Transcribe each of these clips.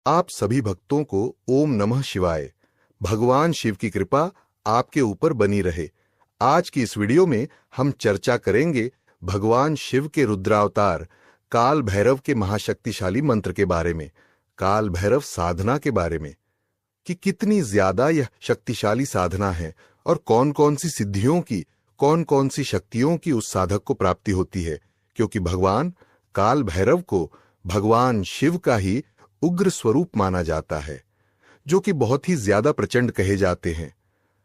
आप सभी भक्तों को ओम नमः शिवाय। भगवान शिव की कृपा आपके ऊपर बनी रहे। आज की इस वीडियो में हम चर्चा करेंगे भगवान शिव के रुद्रावतार काल भैरव के महाशक्तिशाली मंत्र के बारे में, काल भैरव साधना के बारे में कि कितनी ज्यादा यह शक्तिशाली साधना है और कौन कौन सी सिद्धियों की, कौन कौन सी शक्तियों की उस साधक को प्राप्ति होती है, क्योंकि भगवान काल भैरव को भगवान शिव का ही उग्र स्वरूप माना जाता है, जो कि बहुत ही ज्यादा प्रचंड कहे जाते हैं।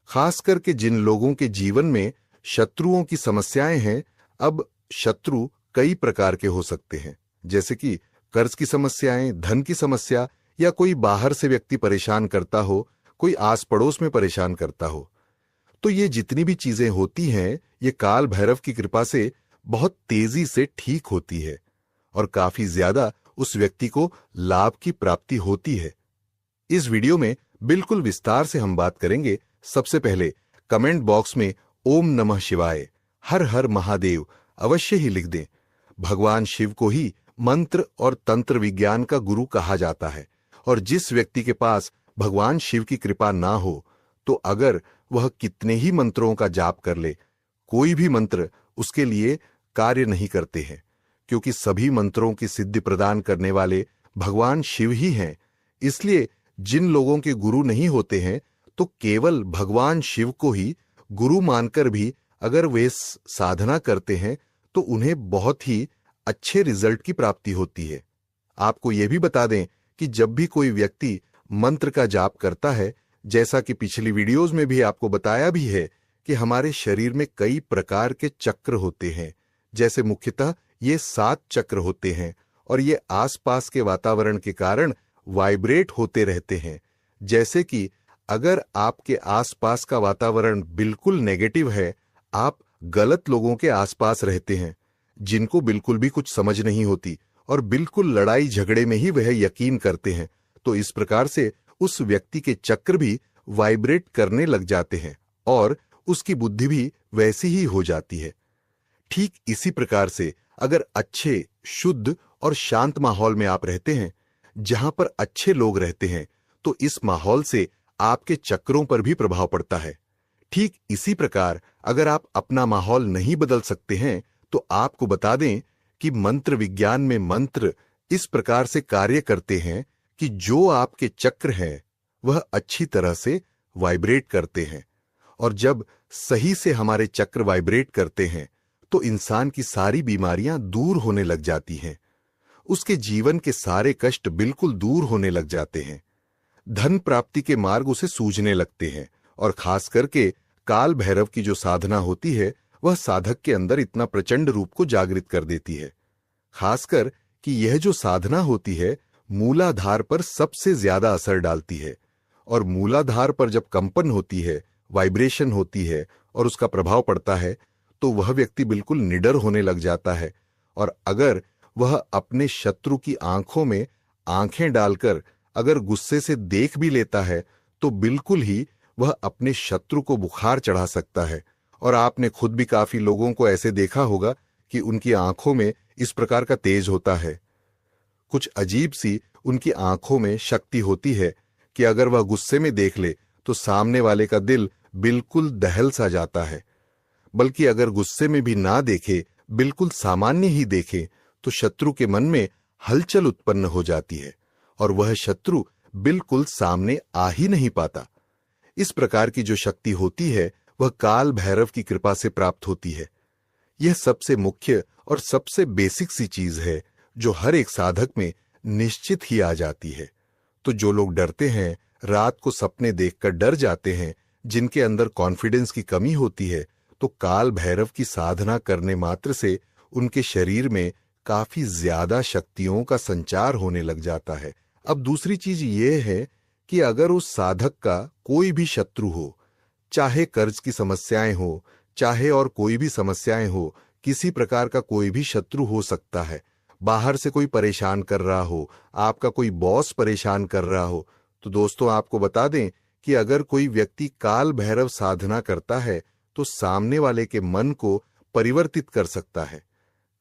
खास करके जिन लोगों के जीवन में शत्रुओं की समस्याएं हैं। अब शत्रु कई प्रकार के हो सकते हैं, जैसे कि कर्ज की समस्याएं, धन की समस्या, या कोई बाहर से व्यक्ति परेशान करता हो, कोई आस पड़ोस में परेशान करता हो। तो ये जितनी भी चीजें होती हैं, ये काल भैरव की कृपा से बहुत तेजी से ठीक होती है और काफी ज्यादा उस व्यक्ति को लाभ की प्राप्ति होती है। इस वीडियो में बिल्कुल विस्तार से हम बात करेंगे। सबसे पहले कमेंट बॉक्स में ओम नमः शिवाय, हर हर महादेव अवश्य ही लिख दें। भगवान शिव को ही मंत्र और तंत्र विज्ञान का गुरु कहा जाता है, और जिस व्यक्ति के पास भगवान शिव की कृपा ना हो, तो अगर वह कितने ही मंत्रों का जाप कर ले, कोई भी मंत्र उसके लिए कार्य नहीं करते हैं, क्योंकि सभी मंत्रों की सिद्धि प्रदान करने वाले भगवान शिव ही हैं। इसलिए जिन लोगों के गुरु नहीं होते हैं, तो केवल भगवान शिव को ही गुरु मानकर भी अगर वे साधना करते हैं, तो उन्हें बहुत ही अच्छे रिजल्ट की प्राप्ति होती है। आपको यह भी बता दें कि जब भी कोई व्यक्ति मंत्र का जाप करता है, जैसा कि पिछली वीडियोज में भी आपको बताया भी है कि हमारे शरीर में कई प्रकार के चक्र होते हैं। जैसे मुख्यतः ये 7 चक्र होते हैं, और ये आसपास के वातावरण के कारण वाइब्रेट होते रहते हैं। जैसे कि अगर आपके आसपास का वातावरण बिल्कुल नेगेटिव है, आप गलत लोगों के आसपास रहते हैं, जिनको बिल्कुल भी कुछ समझ नहीं होती और बिल्कुल लड़ाई झगड़े में ही वह यकीन करते हैं, तो इस प्रकार से उस व्यक्ति के चक्र भी वाइब्रेट करने लग जाते हैं और उसकी बुद्धि भी वैसी ही हो जाती है। ठीक इसी प्रकार से अगर अच्छे, शुद्ध और शांत माहौल में आप रहते हैं, जहां पर अच्छे लोग रहते हैं, तो इस माहौल से आपके चक्रों पर भी प्रभाव पड़ता है। ठीक इसी प्रकार अगर आप अपना माहौल नहीं बदल सकते हैं, तो आपको बता दें कि मंत्र विज्ञान में मंत्र इस प्रकार से कार्य करते हैं कि जो आपके चक्र हैं वह अच्छी तरह से वाइब्रेट करते हैं, और जब सही से हमारे चक्र वाइब्रेट करते हैं, तो इंसान की सारी बीमारियां दूर होने लग जाती हैं। उसके जीवन के सारे कष्ट बिल्कुल दूर होने लग जाते हैं। धन प्राप्ति के मार्ग उसे सूझने लगते हैं, और खास करके काल भैरव की जो साधना होती है, वह साधक के अंदर इतना प्रचंड रूप को जागृत कर देती है। खासकर कि यह जो साधना होती है, मूलाधार पर सबसे ज्यादा असर डालती है, और मूलाधार पर जब कंपन होती है, वाइब्रेशन होती है और उसका प्रभाव पड़ता है, तो वह व्यक्ति बिल्कुल निडर होने लग जाता है। और अगर वह अपने शत्रु की आंखों में आंखें डालकर अगर गुस्से से देख भी लेता है, तो बिल्कुल ही वह अपने शत्रु को बुखार चढ़ा सकता है। और आपने खुद भी काफी लोगों को ऐसे देखा होगा कि उनकी आंखों में इस प्रकार का तेज होता है। कुछ अजीब सी उनकी आंखों में शक्ति होती है कि अगर वह गुस्से में देख ले, तो सामने वाले का दिल बिल्कुल दहल सा जाता है। बल्कि अगर गुस्से में भी ना देखे, बिल्कुल सामान्य ही देखे, तो शत्रु के मन में हलचल उत्पन्न हो जाती है और वह शत्रु बिल्कुल सामने आ ही नहीं पाता। इस प्रकार की जो शक्ति होती है, वह काल भैरव की कृपा से प्राप्त होती है। यह सबसे मुख्य और सबसे बेसिक सी चीज है, जो हर एक साधक में निश्चित ही आ जाती है। तो जो लोग डरते हैं, रात को सपने देखकर डर जाते हैं, जिनके अंदर कॉन्फिडेंस की कमी होती है, तो काल भैरव की साधना करने मात्र से उनके शरीर में काफी ज्यादा शक्तियों का संचार होने लग जाता है। अब दूसरी चीज ये है कि अगर उस साधक का कोई भी शत्रु हो, चाहे कर्ज की समस्याएं हो, चाहे और कोई भी समस्याएं हो, किसी प्रकार का कोई भी शत्रु हो सकता है, बाहर से कोई परेशान कर रहा हो, आपका कोई बॉस परेशान कर रहा हो, तो दोस्तों आपको बता दें कि अगर कोई व्यक्ति काल भैरव साधना करता है, तो सामने वाले के मन को परिवर्तित कर सकता है।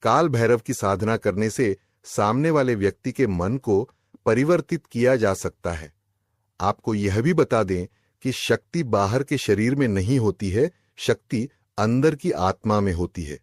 काल भैरव की साधना करने से सामने वाले व्यक्ति के मन को परिवर्तित किया जा सकता है। आपको यह भी बता दें कि शक्ति बाहर के शरीर में नहीं होती है, शक्ति अंदर की आत्मा में होती है,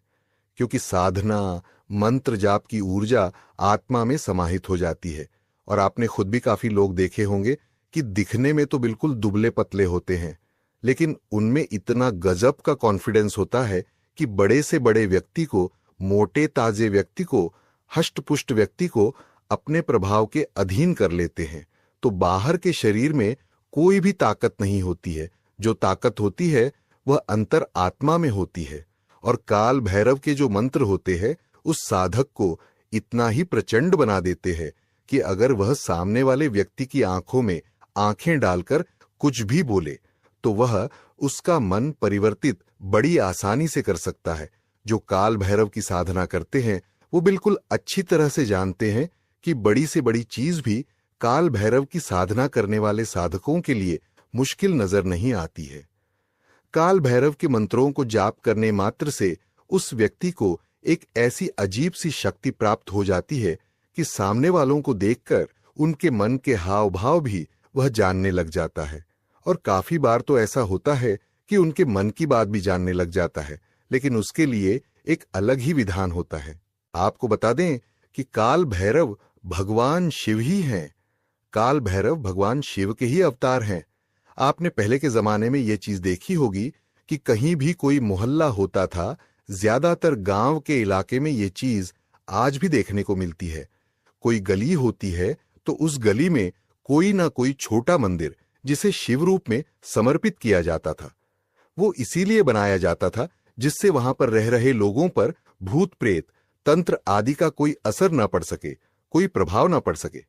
क्योंकि साधना, मंत्र जाप की ऊर्जा आत्मा में समाहित हो जाती है। और आपने खुद भी काफी लोग देखे होंगे कि दिखने में तो बिल्कुल दुबले पतले होते हैं, लेकिन उनमें इतना गजब का कॉन्फिडेंस होता है कि बड़े से बड़े व्यक्ति को, मोटे ताजे व्यक्ति को, हष्टपुष्ट व्यक्ति को अपने प्रभाव के अधीन कर लेते हैं। तो बाहर के शरीर में कोई भी ताकत नहीं होती है, जो ताकत होती है वह अंतर आत्मा में होती है। और काल भैरव के जो मंत्र होते हैं उस साधक को इतना ही प्रचंड बना देते हैं कि अगर वह सामने वाले व्यक्ति की आंखों में आंखें डालकर कुछ भी बोले तो वह उसका मन परिवर्तित बड़ी आसानी से कर सकता है। जो काल भैरव की साधना करते हैं वो बिल्कुल अच्छी तरह से जानते हैं कि बड़ी से बड़ी चीज भी काल भैरव की साधना करने वाले साधकों के लिए मुश्किल नजर नहीं आती है। काल भैरव के मंत्रों को जाप करने मात्र से उस व्यक्ति को एक ऐसी अजीब सी शक्ति प्राप्त हो जाती है कि सामने वालों को देखकर उनके मन के हाव भाव भी वह जानने लग जाता है। और काफी बार तो ऐसा होता है कि उनके मन की बात भी जानने लग जाता है, लेकिन उसके लिए एक अलग ही विधान होता है। आपको बता दें कि काल भैरव भगवान शिव ही हैं। काल भैरव भगवान शिव के ही अवतार हैं। आपने पहले के जमाने में यह चीज देखी होगी कि कहीं भी कोई मोहल्ला होता था, ज्यादातर गांव के इलाके में यह चीज आज भी देखने को मिलती है। कोई गली होती है तो उस गली में कोई ना कोई छोटा मंदिर जिसे शिव रूप में समर्पित किया जाता था। वो इसीलिए बनाया जाता था जिससे वहां पर रह रहे लोगों पर भूत प्रेत, तंत्र आदि का कोई असर ना पड़ सके, कोई प्रभाव ना पड़ सके,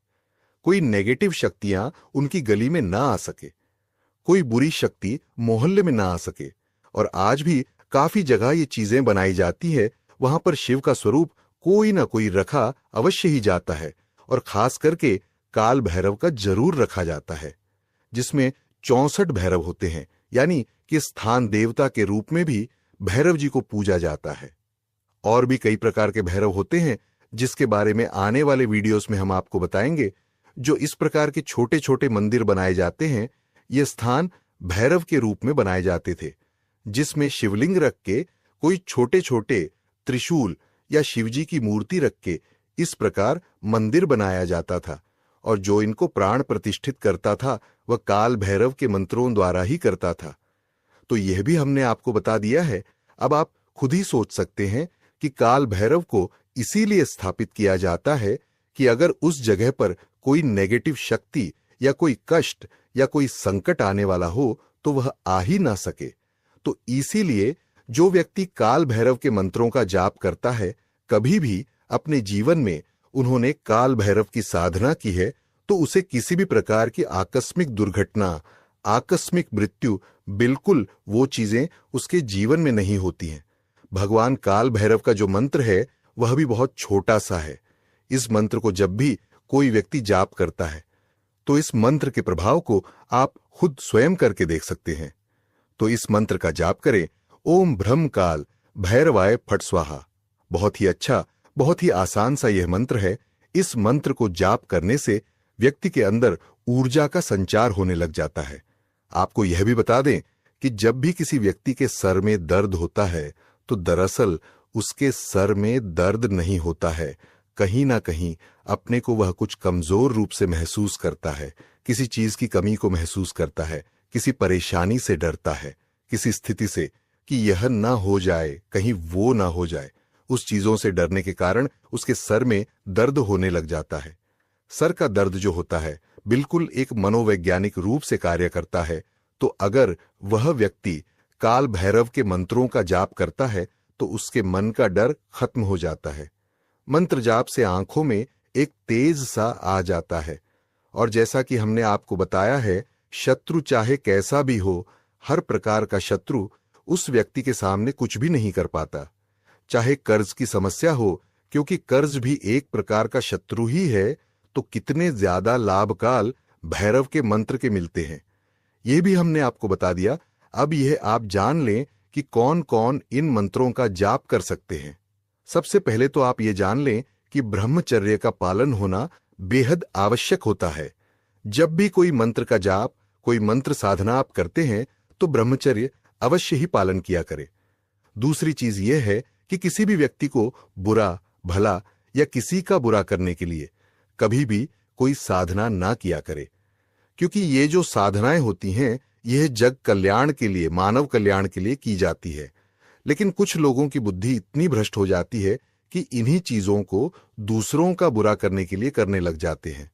कोई नेगेटिव शक्तियां उनकी गली में ना आ सके, कोई बुरी शक्ति मोहल्ले में ना आ सके। और आज भी काफी जगह ये चीजें बनाई जाती है, वहां पर शिव का स्वरूप कोई ना कोई रखा अवश्य ही जाता है। और खास करके काल भैरव का जरूर रखा जाता है, जिसमें 64 भैरव होते हैं, यानी कि स्थान देवता के रूप में भी भैरव जी को पूजा जाता है। और भी कई प्रकार के भैरव होते हैं जिसके बारे में आने वाले वीडियोस में हम आपको बताएंगे। जो इस प्रकार के छोटे छोटे मंदिर बनाए जाते हैं, ये स्थान भैरव के रूप में बनाए जाते थे, जिसमें शिवलिंग रख के, कोई छोटे छोटे त्रिशूल या शिवजी की मूर्ति रख के इस प्रकार मंदिर बनाया जाता था। और जो इनको प्राण प्रतिष्ठित करता था वह काल भैरव के मंत्रों द्वारा ही करता था। तो यह भी हमने आपको बता दिया है। अब आप खुद ही सोच सकते हैं कि काल भैरव को इसीलिए स्थापित किया जाता है कि अगर उस जगह पर कोई नेगेटिव शक्ति या कोई कष्ट या कोई संकट आने वाला हो तो वह आ ही ना सके। तो इसीलिए जो व्यक्ति काल भैरव के मंत्रों का जाप करता है, कभी भी अपने जीवन में उन्होंने काल भैरव की साधना की है, तो उसे किसी भी प्रकार की आकस्मिक दुर्घटना, आकस्मिक मृत्यु, बिल्कुल वो चीजें उसके जीवन में नहीं होती हैं। भगवान काल भैरव का जो मंत्र है वह भी बहुत छोटा सा है। इस मंत्र को जब भी कोई व्यक्ति जाप करता है तो इस मंत्र के प्रभाव को आप खुद स्वयं करके देख सकते हैं। तो इस मंत्र का जाप करें, ओम ब्रह्म काल भैरवाय फट स्वाहा। बहुत ही अच्छा, बहुत ही आसान सा यह मंत्र है। इस मंत्र को जाप करने से व्यक्ति के अंदर ऊर्जा का संचार होने लग जाता है। आपको यह भी बता दें कि जब भी किसी व्यक्ति के सर में दर्द होता है तो दरअसल उसके सर में दर्द नहीं होता है, कहीं ना कहीं अपने को वह कुछ कमजोर रूप से महसूस करता है, किसी चीज की कमी को महसूस करता है, किसी परेशानी से डरता है, किसी स्थिति से कि यह ना हो जाए, कहीं वो ना हो जाए। उस चीजों से डरने के कारण उसके सर में दर्द होने लग जाता है। सर का दर्द जो होता है बिल्कुल एक मनोवैज्ञानिक रूप से कार्य करता है। तो अगर वह व्यक्ति काल भैरव के मंत्रों का जाप करता है तो उसके मन का डर खत्म हो जाता है। मंत्र जाप से आंखों में एक तेज सा आ जाता है। और जैसा कि हमने आपको बताया है, शत्रु चाहे कैसा भी हो, हर प्रकार का शत्रु उस व्यक्ति के सामने कुछ भी नहीं कर पाता। चाहे कर्ज की समस्या हो, क्योंकि कर्ज भी एक प्रकार का शत्रु ही है, तो कितने ज्यादा लाभ काल भैरव के मंत्र के मिलते हैं, यह भी हमने आपको बता दिया। अब यह आप जान लें कि कौन कौन इन मंत्रों का जाप कर सकते हैं। सबसे पहले तो आप ये जान लें कि ब्रह्मचर्य का पालन होना बेहद आवश्यक होता है। जब भी कोई मंत्र का जाप, कोई मंत्र साधना आप करते हैं तो ब्रह्मचर्य अवश्य ही पालन किया करें। दूसरी चीज यह है कि किसी भी व्यक्ति को बुरा, भला या किसी का बुरा करने के लिए कभी भी कोई साधना ना किया करे, क्योंकि ये जो साधनाएं होती हैं यह जग कल्याण के लिए, मानव कल्याण के लिए की जाती है। लेकिन कुछ लोगों की बुद्धि इतनी भ्रष्ट हो जाती है कि इन्हीं चीजों को दूसरों का बुरा करने के लिए करने लग जाते हैं।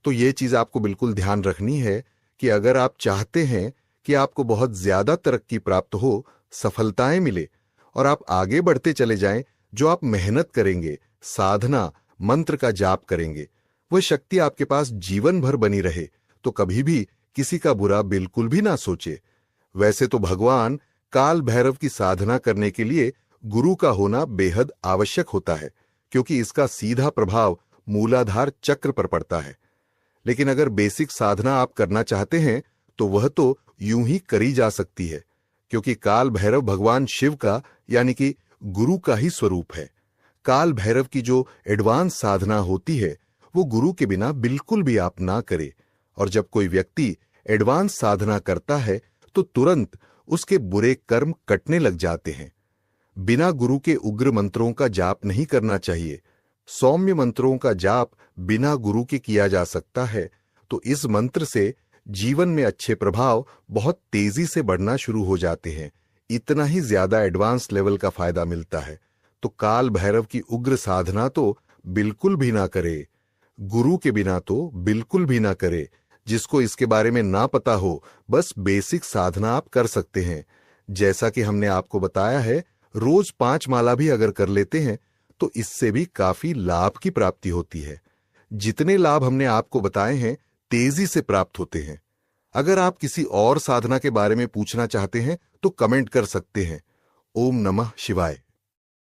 तो ये चीज आपको बिल्कुल ध्यान रखनी है कि अगर आप चाहते हैं कि आपको बहुत ज्यादा तरक्की प्राप्त हो, सफलताएं मिले और आप आगे बढ़ते चले जाएं, जो आप मेहनत करेंगे, साधना, मंत्र का जाप करेंगे, वह शक्ति आपके पास जीवन भर बनी रहे, तो कभी भी किसी का बुरा बिल्कुल भी ना सोचे। वैसे तो भगवान काल भैरव की साधना करने के लिए गुरु का होना बेहद आवश्यक होता है, क्योंकि इसका सीधा प्रभाव मूलाधार चक्र पर पड़ता है। लेकिन अगर बेसिक साधना आप करना चाहते हैं तो वह तो यूं ही करी जा सकती है, क्योंकि काल भैरव भगवान शिव का यानी कि गुरु का ही स्वरूप है। काल भैरव की जो एडवांस साधना होती है वो गुरु के बिना बिल्कुल भी आप ना करें। और जब कोई व्यक्ति एडवांस साधना करता है तो तुरंत उसके बुरे कर्म कटने लग जाते हैं। बिना गुरु के उग्र मंत्रों का जाप नहीं करना चाहिए। सौम्य मंत्रों का जाप बिना गुरु के किया जा सकता है, तो इस मंत्र से जीवन में अच्छे प्रभाव बहुत तेजी से बढ़ना शुरू हो जाते हैं। इतना ही ज्यादा एडवांस लेवल का फायदा मिलता है। तो काल भैरव की उग्र साधना तो बिल्कुल भी ना करे, गुरु के बिना तो बिल्कुल भी ना करे। जिसको इसके बारे में ना पता हो, बस बेसिक साधना आप कर सकते हैं। जैसा कि हमने आपको बताया है, रोज 5 माला भी अगर कर लेते हैं तो इससे भी काफी लाभ की प्राप्ति होती है। जितने लाभ हमने आपको बताए हैं तेजी से प्राप्त होते हैं। अगर आप किसी और साधना के बारे में पूछना चाहते हैं तो कमेंट कर सकते हैं। ओम नमः शिवाय।